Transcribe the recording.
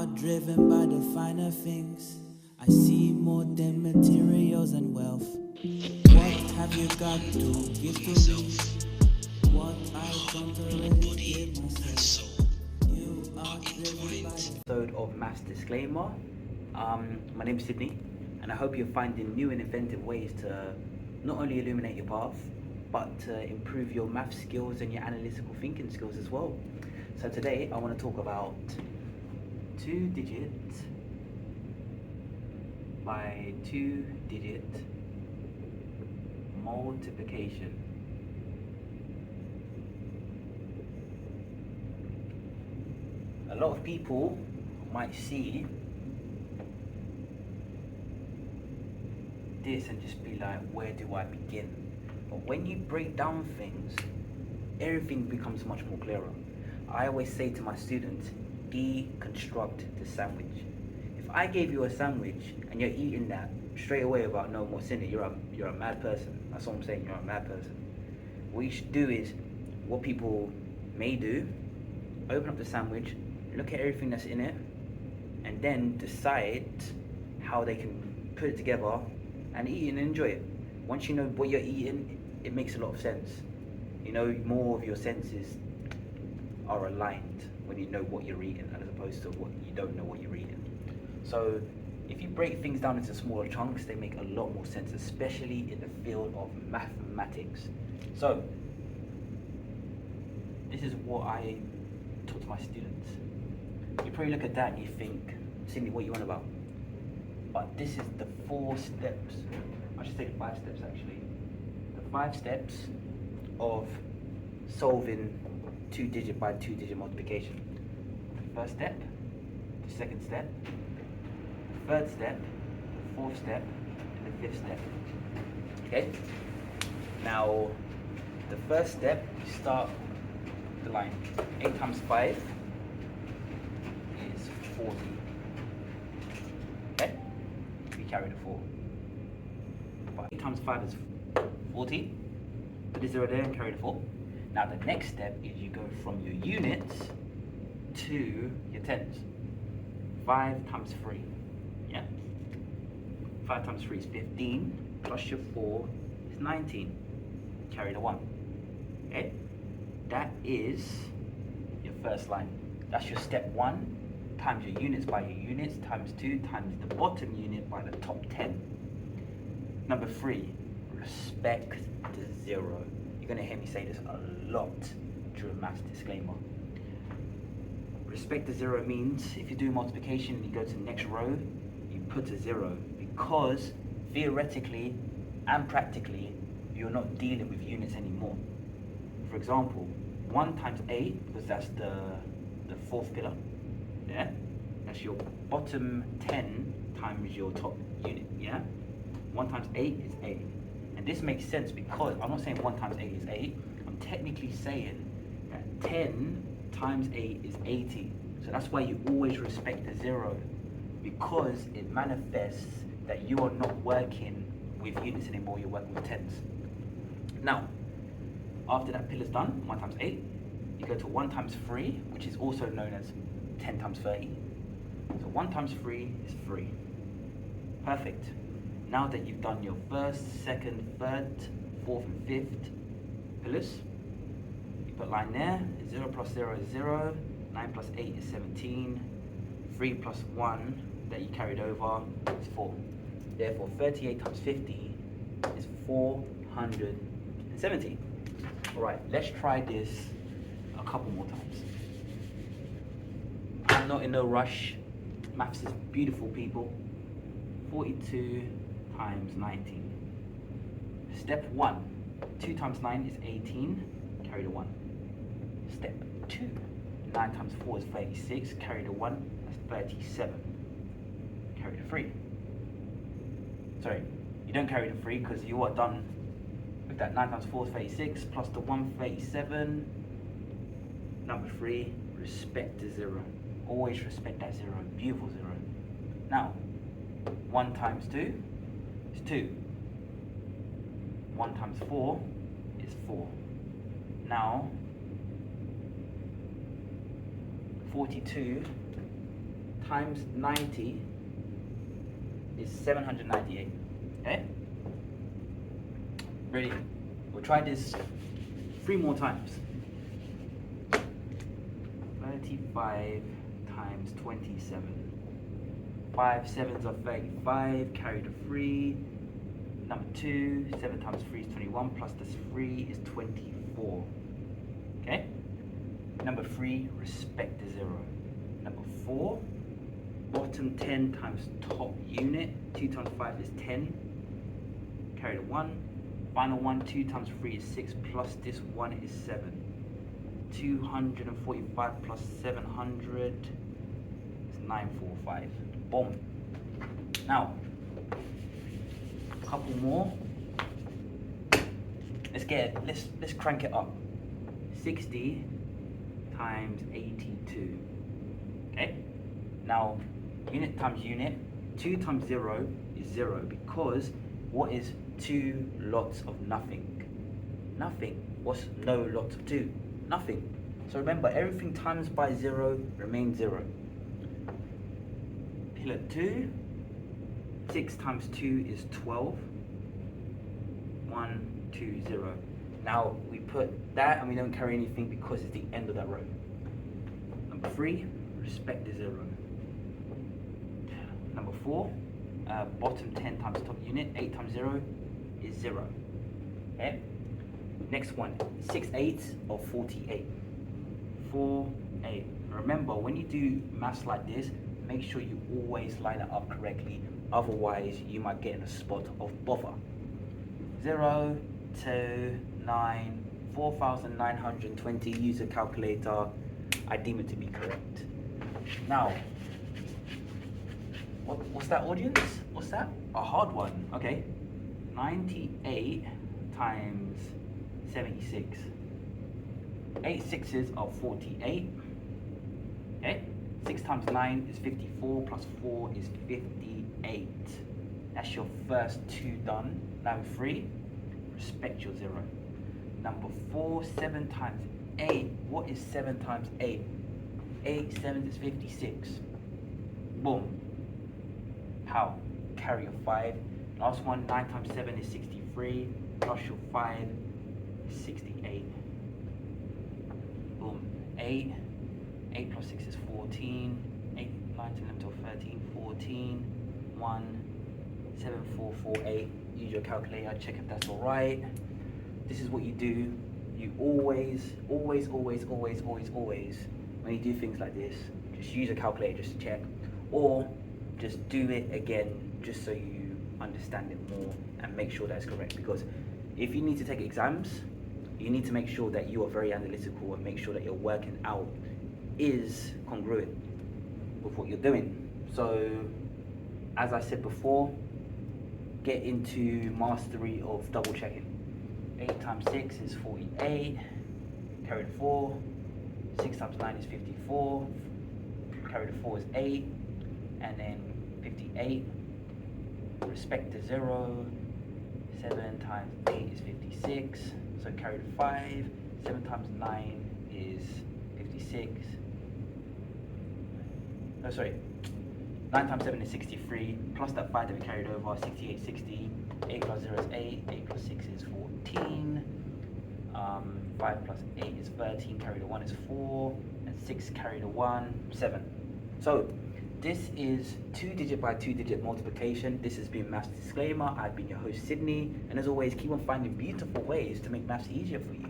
are driven by the finer things. I see more than materials and wealth. What have you got to give to me? What I don't already give myself. You are driven by the Episode of Maths Disclaimer. My name is Sydney, and I hope you're finding new and inventive ways to not only illuminate your path, but to improve your math skills and your analytical thinking skills as well. So today I want to talk about 2-digit by 2-digit multiplication. A lot of people might see this and just be like, where do I begin? But when you break down things, everything becomes much more clearer. I always say to my students, deconstruct the sandwich. If I gave you a sandwich and you're eating that straight away without no more in it, you're a mad person. That's what I'm saying, you're a mad person. What you should do is, what people may do, open up the sandwich, look at everything that's in it, and then decide how they can put it together and eat and enjoy it. Once you know what you're eating, it makes a lot of sense. You know, more of your senses are aligned when you know what you're eating, as opposed to what you don't know what you're eating. So if you break things down into smaller chunks, they make a lot more sense, especially in the field of mathematics. So this is what I taught to my students. You probably look at that and you think, Cindy, what are you on about? But this is the 4 steps. I should say 5 steps actually. The 5 steps of solving 2-digit by 2-digit multiplication. The first step, the second step, the third step, the fourth step, and the 5th step. Okay? Now, the first step, you start the line. 8 times 5 is 40. Okay? We carry the 4. 8 times 5 is 40. Put the 0 there and carry the 4. Now the next step is you go from your units to your tens. 5 times 3. Yeah? 5 times 3 is 15. Plus your 4 is 19. Carry the 1. Okay? That is your first line. That's your step 1. Times your units by your units, times 2 times the bottom unit by the top 10. Number 3, respect the 0. You're going to hear me say this a lot during Maths Disclaimer. Respect the 0 means if you do multiplication and you go to the next row, you put a 0, because theoretically and practically you're not dealing with units anymore. For example, 1 times 8, because that's the 4th pillar. Yeah, that's your bottom 10 times your top unit. Yeah, 1 times 8 is 8, and this makes sense because I'm not saying 1 times 8 is 8. I'm technically saying that 10 times 8 is 80. So that's why you always respect the 0, because it manifests that you are not working with units anymore. You're working with tens. Now, after that pillar's done, 1 times 8, you go to 1 times 3, which is also known as 10 times 30. So 1 times 3 is 3. Perfect. Now that you've done your first, second, third, fourth, and 5th pillars, you put a line there. 0 plus 0 is 0. 9 plus 8 is 17. 3 plus 1 that you carried over is 4. Therefore, 38 times 50 is 470. Alright, let's try this a couple more times. I'm not in no rush. Maths is beautiful, people. 42 times 19. Step 1. 2 times 9 is 18. Carry the 1. Step 2. 9 times 4 is 36. Carry the 1. That's 37. Carry the 3. Sorry, you don't carry the 3 because you are done with that. 9 times 4 is 36. Plus the 1, 37. Number 3, respect the 0. Always respect that 0. Beautiful 0. Now, 1 times 2 is 2. 1 times 4 is 4. Now, 42 times 90 is 798. Okay? Ready? We'll try this 3 more times. 35 times 27. 5 sevens are 35, carry the 3. Number 2, 7 times 3 is 21, plus this 3 is 24. Okay? Number 3, respect the 0. Number 4, bottom 10 times top unit. 2 times 5 is 10. Carry the 1. Final one, 2 times 3 is 6, plus this 1 is 7. 245 plus 700 is 945. Boom. Now, a couple more. Let's crank it up. 60 times 82. Okay? Now, unit times unit. 2 times 0 is 0, because what is 2 lots of nothing? Nothing. What's no lots of 2? Nothing. So remember, everything times by 0 remains 0. Pillar 2, 6 times 2 is 12. 1, 2, 0. Now we put that and we don't carry anything because it's the end of that row. Number 3, respect the 0. Number 4, bottom 10 times top unit. 8 times 0 is 0. Okay? Next one, 6 eighths of 48. 4, 8. Remember, when you do maths like this, make sure you always line it up correctly. Otherwise, you might get in a spot of bother. 0, 2, 9, 4,920. Use a calculator. I deem it to be correct. Now, what's that, audience? What's that? A hard one. Okay. 98 times 76. 8 sixes are 48. Okay? 6 times 9 is 54, plus 4 is 58. That's your first 2 done. Number 3, respect your 0. Number 4, 7 times 8. What is 7 times 8? 8 sevens is 56. Boom. How? Carry your 5. Last one, 9 times 7 is 63, plus your 5 is 68. Boom. 8. 8 plus 6 is 14. 8, 9, 10, 11, 12, 13, 14. 1, 7, 4, 4, 8. Use your calculator, check if that's alright. This is what you do. You always, when you do things like this, just use a calculator just to check. Or just do it again, just so you understand it more and make sure that's correct. Because if you need to take exams, you need to make sure that you are very analytical and make sure that your working out is congruent with what you're doing. So, as I said before, get into mastery of double checking. 8 times 6 is 48, carry the 4. 6 times 9 is 54, carry the 4 is 8, and then 58. Respect the 0. 7 times 8 is 56, so carry the 5. 7 times 9 is 56. Oh, sorry. 9 times 7 is 63, plus that 5 that we carried over, 68, 60. 8 plus 0 is 8, 8 plus 6 is 14. 5 plus 8 is 13, carry the 1 is 4, and 6 carry the 1, 7. So, this is 2-digit by 2-digit multiplication. This has been Maths Disclaimer. I've been your host, Sydney, and as always, keep on finding beautiful ways to make maths easier for you.